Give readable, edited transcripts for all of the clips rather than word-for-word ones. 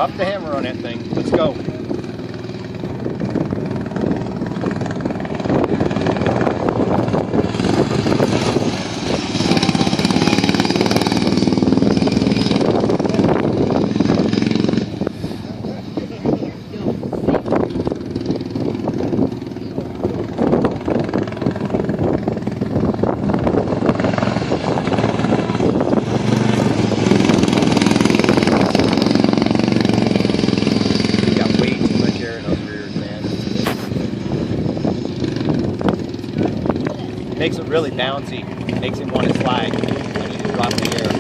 Drop the hammer on that thing. Let's go. Makes it really bouncy. Makes him want to slide when you drop the air.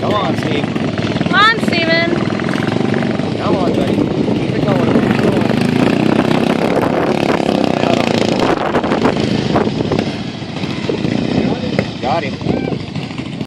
Come on, Steve. Come on, Steven. Come on, buddy. Keep it going. Got him.